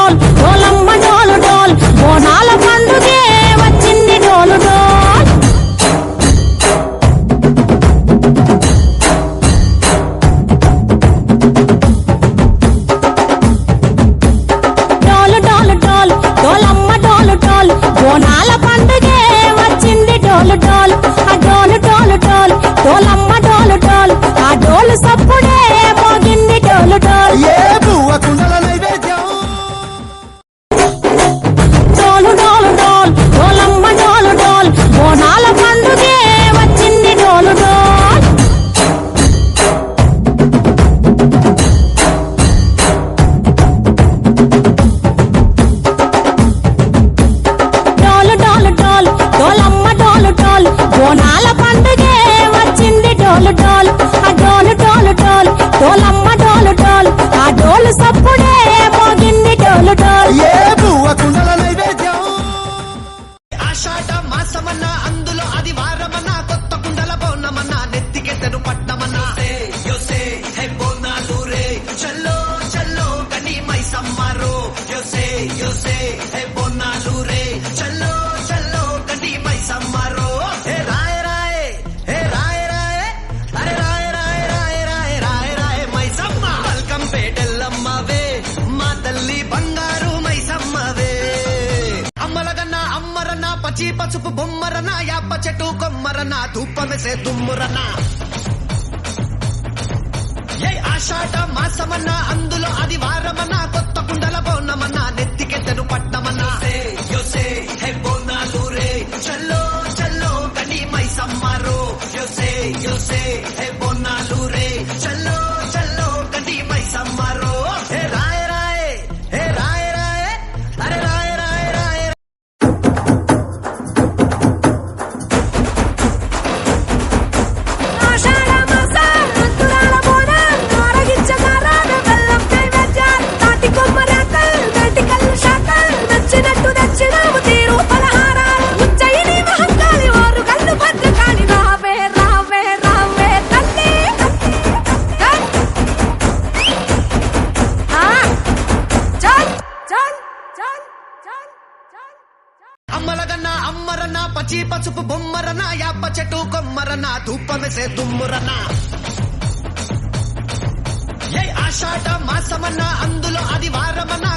డోల్ డోలమ్మ డోలు డోల్ బోనాల పండుగే వచ్చింది డోలు డోల్ డోలు డోలు డోల్ డోలమ్మ డోలు డోల్ బోనాల పండుగే వచ్చింది డోలు డోల్ ఆ డోలు డోలు డోల్ డోలమ్మ డోలు డోల్ ఆ డోలు సప్పుడే మోగింది డోలు డోల్ డోలు డోలు డోల్ డోలమ్మ డోలు డోల్ బోనాల పండుగే వచ్చింది డోలు డోల్ డోలు డోలు డోల్ డోలమ్మ డోలు డోల్ బోనాల పండుగే వచ్చింది డోలు డోల్ ఆ డోలు డోలు డోల్ డోలమ్మ డోలు డోల్ ఆ డోలు సప్పుడే మోగింది డోలు డోల్ ఆషాఢ మాసమన్నా అందులో అది వారమన్నా కొత్త కుండల బోనమన్నా నెత్తికెత్తను పట్టమన్నా యోసే హే బోనాలు రే చల్లో చల్లో గని మైసమ్మారో యోసే యోసే హే బోనాలు రే చల్లో చల్లో గని మైసమ్మారో హే రాయ రాయ హే రాయ రాయ అరే రాయ రాయ రాయ రాయ రాయ రాయ మైసమ్మ పల్కం పేటెల్లమ్మవే మా తల్లి బంగారు మైసమ్మవే అమ్మలగన్నా అమ్మరన్నా పచ్చి పసుపు బొమ్మరన్నా యాప చెట్టు కొమ్మరన్నా ధూపమెసే దుమ్మురన్నా ఏ ఆషాఢ మాసమన్నా అందులో అది వారమన్నా కొత్త కుండల బోనమన్నా నెత్తికెత్తను పట్టమన్నా యోసే హే బోనాలు రే చల్లో చల్లో గని మైసమ్మారో యోసే యోసే హే బోనాలు రే చల్లో చల్లో గని మైసమ్మారో హే రాయ రాయ హే రాయ రాయ అరే రాయ రాయ రాయ ఆషాఢ మాసం అంతురాల బోనం ఆరగించగారాన బెల్లం నైవేద్యం తాటి కొమ్మరాకల్ గంటి కళ్ళు శాకల్ నచ్చినట్టు నచ్చినాము తీరు పలహారాలు ఉజ్జయిని మహంకాళి వారు కళ్ళు భద్రకాళి రావే రావే రావే తల్లి చల్ చల్ చల్ చల్ చల్ అమ్మలగన్నా అమ్మరన్నా పచ్చి పసుపు బొమ్మరన్నా యాప చెట్టు కొమ్మరన్నా ధూపమెసే దుమ్మురన్నా ఏ ఆషాఢ మాసమన్నా అందులో అది వారమన్నా